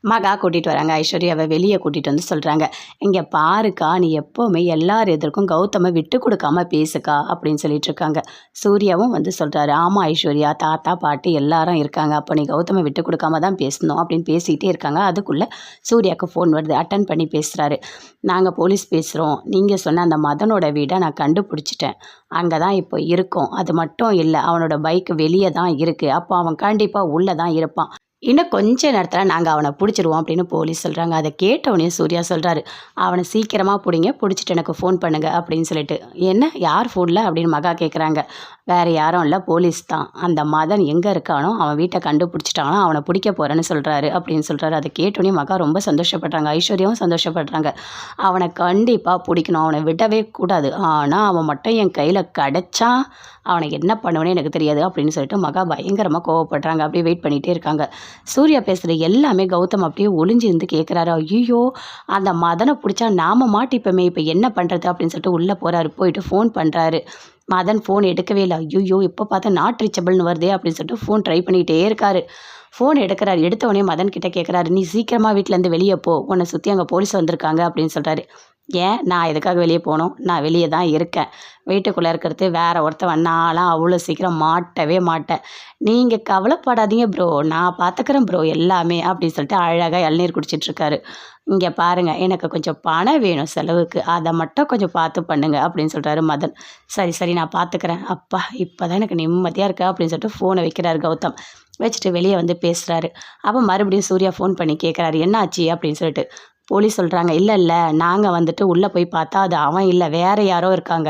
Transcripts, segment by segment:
மகா கூட்டிகிட்டு வராங்க. ஐஸ்வர்யாவை வெளியே கூட்டிகிட்டு வந்து சொல்கிறாங்க, இங்கே பாருக்கா, நீ எப்போவுமே எல்லார் எதிர்க்கும் கௌதமை விட்டு கொடுக்காம பேசுக்கா அப்படின்னு சொல்லிட்டு இருக்காங்க. சூர்யாவும் வந்து சொல்கிறாரு, ஆமாம் ஐஸ்வர்யா, தாத்தா பாட்டி எல்லாரும் இருக்காங்க, அப்போ நீ கௌதமை விட்டு கொடுக்காம தான் பேசணும் அப்படின்னு பேசிக்கிட்டே இருக்காங்க. அதுக்குள்ளே சூர்யாவுக்கு ஃபோன் வருது. அட்டன் பண்ணி பேசுகிறாரு. நாங்கள் போலீஸ் பேசுகிறோம், நீங்கள் சொன்ன அந்த மதனோட வீடை நான் கண்டுபிடிச்சிட்டேன், அங்கே தான் இப்போ இருக்கோம். அது மட்டும் இல்லை, அவனோட பைக் வெளியே தான் இருக்குது, அப்போ அவன் கண்டிப்பாக உள்ளே தான் இருப்பான், இன்னும் கொஞ்ச நேரத்தில் நாங்கள் அவனை பிடிச்சிருவோம் அப்படின்னு போலீஸ் சொல்கிறாங்க. அதை கேட்டவனே சூர்யா சொல்கிறாரு, அவனை சீக்கிரமாக பிடிங்க, பிடிச்சிட்டு எனக்கு ஃபோன் பண்ணுங்க அப்படின்னு சொல்லிட்டு. என்ன, யார் ஃபோனில் அப்படின்னு மகா கேட்குறாங்க. வேறு யாரும் இல்லை, போலீஸ் தான். அந்த மதன் எங்கே இருக்கானோ அவன் வீட்டை கண்டுபிடிச்சிட்டானோ அவனை பிடிக்க போகிறேன்னு சொல்கிறாரு அப்படின்னு சொல்கிறாரு. அதை கேட்டோன்னே மகா ரொம்ப சந்தோஷப்படுறாங்க. ஐஸ்வர்யாவும் சந்தோஷப்படுறாங்க. அவனை கண்டிப்பாக பிடிக்கணும், அவனை விடவே கூடாது, ஆனால் அவன் மட்டும் என் கையில் கிடச்சா அவனை என்ன பண்ணுவேன்னு எனக்கு தெரியாது அப்படின்னு சொல்லிட்டு மகா பயங்கரமாக கோவப்படுறாங்க. அப்படியே வெயிட் பண்ணிகிட்டே இருக்காங்க. சூர்யா பேசுகிற எல்லாமே கௌதம் அப்படியே ஒளிஞ்சிருந்து கேட்குறாரு. ஐயோ, அந்த மதனை பிடிச்சா நாம மாட்டிப்போமே, இப்போ என்ன பண்ணுறது அப்படின்னு சொல்லிட்டு உள்ளே போகிறாரு. போயிட்டு ஃபோன் பண்ணுறாரு. மதன் ஃபோன் எடுக்கவே இல்லை. ஐயோ, இப்போ பார்த்தா நாட் ரீச்சபிள்னு வருதே அப்படின்னு சொல்லிட்டு ஃபோன் ட்ரை பண்ணிகிட்டே இருக்காரு. ஃபோன் எடுக்கிறாரு. எடுத்தவொடனே மதன் கிட்டே கேட்குறாரு, நீ சீக்கிரமாக வீட்டிலேருந்து வெளியே போ, உன்னை சுற்றி அங்கே போலீஸ் வந்திருக்காங்க அப்படின்னு சொல்கிறாரு. ஏன், நான் எதுக்காக வெளியே போகணும், நான் வெளியே தான் இருக்கேன், வீட்டுக்குள்ளே இருக்கிறது வேறு ஒருத்தவன், நான்லாம் அவ்வளோ சீக்கிரம் மாட்டவே மாட்டேன், நீங்கள் கவலைப்படாதீங்க ப்ரோ, நான் பார்த்துக்கிறேன் ப்ரோ எல்லாமே அப்படின்னு சொல்லிட்டு அழகாக இளநீர் குடிச்சிட்ருக்காரு. இங்கே பாருங்கள், எனக்கு கொஞ்சம் பணம் வேணும் செலவுக்கு, அதை மட்டும் கொஞ்சம் பார்த்து பண்ணுங்க அப்படின்னு சொல்கிறாரு மதன். சரி சரி, நான் பார்த்துக்கிறேன், அப்பா இப்போ தான் எனக்கு நிம்மதியாக இருக்கா அப்படின்னு சொல்லிட்டு ஃபோனை வைக்கிறாரு கௌதம். வச்சுட்டு வெளியே வந்து பேசுகிறாரு. அப்போ மறுபடியும் சூர்யா ஃபோன் பண்ணி கேட்குறாரு, என்ன ஆச்சு அப்படின்னு சொல்லிட்டு. போலீஸ் சொல்கிறாங்க, இல்லை நாங்கள் வந்துட்டு உள்ளே போய் பார்த்தா அது அவன் இல்லை, வேறு யாரோ இருக்காங்க,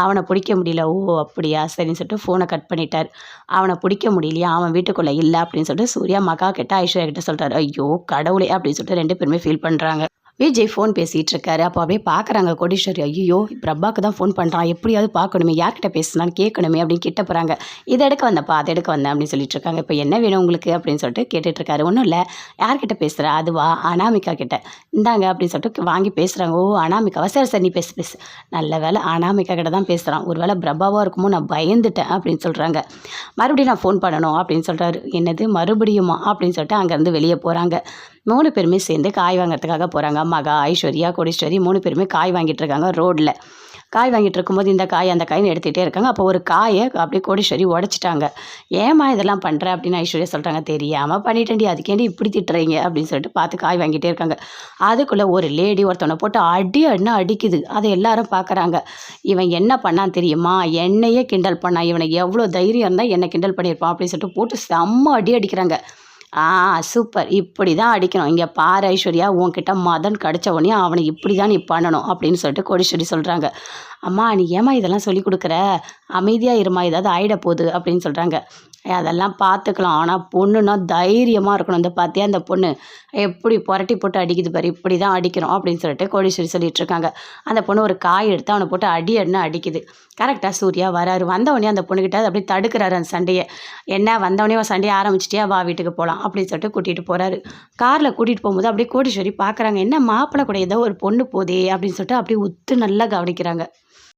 அவனை பிடிக்க முடியல. ஓ அப்படியா, சரின்னு சொல்லிட்டு ஃபோனை கட் பண்ணிட்டார். அவனை பிடிக்க முடியலையா, அவன் வீட்டுக்குள்ளே இல்லை அப்படின்னு சொல்லிட்டு சூர்யா மகா கிட்ட ஐஸ்வர்யா கிட்ட சொல்கிறாரு. ஐயோ கடவுளே அப்படின்னு சொல்லிட்டு ரெண்டு பேருமே ஃபீல் பண்ணுறாங்க. விஜய் ஃபோன் பேசிகிட்டு இருக்காரு. அப்போ அப்படியே பார்க்குறாங்க கோடீஸ்வரி. ஐயோ, பிரபாக்கு தான் ஃபோன் பண்ணுறான், எப்படியாவது பார்க்கணுமே, யார்கிட்ட பேசுனான்னு கேட்கணுமே அப்படின்னு கிட்ட போகிறாங்க. இதை எடுக்க வந்தப்பா, அதை எடுக்க வந்தேன் அப்படின்னு சொல்லிட்டு இருக்காங்க. இப்போ என்ன வேணும் உங்களுக்கு அப்படின்னு சொல்லிட்டு கேட்டுட்ருக்காரு. ஒன்றும் இல்லை, யார்கிட்ட பேசுகிற, அதுவா அனாமிகா கிட்ட, இந்தாங்க அப்படின்னு சொல்லிட்டு வாங்கி பேசுகிறாங்க. ஓ அனாமிகாவா, சரி சரி நீ பேசு. நல்ல வேலை அனாமிகா கிட்ட தான் பேசுகிறான், ஒரு வேளை பிரபாவாக இருக்குமோ, நான் பயந்துட்டேன் அப்படின்னு சொல்கிறாங்க. மறுபடியும் நான் ஃபோன் பண்ணணும் அப்படின்னு சொல்கிறாரு. என்னது மறுபடியுமா அப்படின்னு சொல்லிட்டு அங்கேருந்து வெளியே போகிறாங்க. 3 பேருமே சேர்ந்து காய் வாங்கிறதுக்காக போகிறாங்க. மகா, ஐஸ்வர்யா, கோடீஸ்வரி 3 பேருமே காய் வாங்கிட்டு இருக்காங்க ரோட்டில். காய் வாங்கிட்டு இருக்கும்போது இந்த காய் அந்த காய்னு எடுத்துகிட்டே இருக்காங்க. அப்போ ஒரு காயை அப்படியே கோடீஸ்வரி உடச்சிட்டாங்க. ஏமா இதெல்லாம் பண்ணுற அப்படின்னு ஐஸ்வர்யா சொல்கிறாங்க. தெரியாமல் பண்ணிட்டேன்டி, அதுக்கேண்டி இப்படி திட்டுறீங்க அப்படின்னு சொல்லிட்டு பார்த்து காய் வாங்கிட்டே இருக்காங்க. அதுக்குள்ளே ஒரு லேடி ஒருத்தவனை போட்டு அடிக்குது. அதை எல்லாரும் பார்க்குறாங்க. இவன் என்ன பண்ணான்னு தெரியுமா, என்னையே கிண்டல் பண்ணான், இவனுக்கு எவ்வளோ தைரியம் இருந்தால் என்னை கிண்டல் பண்ணியிருப்பான் அப்படின்னு சொல்லிட்டு போட்டு செம்ம அடிக்கிறாங்க. சூப்பர், இப்படி தான் அடிக்கணும், இங்கே பாரு ஐஸ்வர்யா, உன்கிட்ட மதன் கிடச்ச உடனே அவனை இப்படி தான் நீ பண்ணணும் அப்படின்னு சொல்லிட்டு கோடீஸ்வரி சொல்கிறாங்க. அம்மா நீ ஏமா இதெல்லாம் சொல்லி கொடுக்குற, அமைதியாக இருமா, ஏதாவது ஆகிட போகுது அப்படின்னு சொல்கிறாங்க. அதெல்லாம் பார்த்துக்கலாம், ஆனால் பொண்ணுன்னா தைரியமாக இருக்கணும். இந்த பார்த்தியா அந்த பொண்ணு எப்படி புரட்டி போட்டு அடிக்குது பாரு, இப்படி தான் அடிக்கணும் அப்படின்னு சொல்லிட்டு கோடீஸ்வரி சொல்லிட்டு இருக்காங்க. அந்த பொண்ணு ஒரு காய் எடுத்து அவனை போட்டு அடிக்குது. கரெக்டாக சூர்யா வராரு. வந்தவொடனே அந்த பொண்ணுக்கிட்ட அப்படியே தடுக்கிறாரு அந்த சண்டையை. என்ன வந்தவொடனே சண்டையை ஆரம்பிச்சிட்டியா, வா வீட்டுக்கு போகலாம் அப்படின்னு சொல்லிட்டு கூட்டிகிட்டு போகிறாரு. காரில் கூட்டிகிட்டு போகும்போது அப்படியே கோடீஸ்வரி பார்க்குறாங்க, என்ன மாப்பிள்ளை கூட ஏதோ ஒரு பொண்ணு போதே அப்படின்னு சொல்லிட்டு அப்படியே உத்து நல்லா கவனிக்கிறாங்க.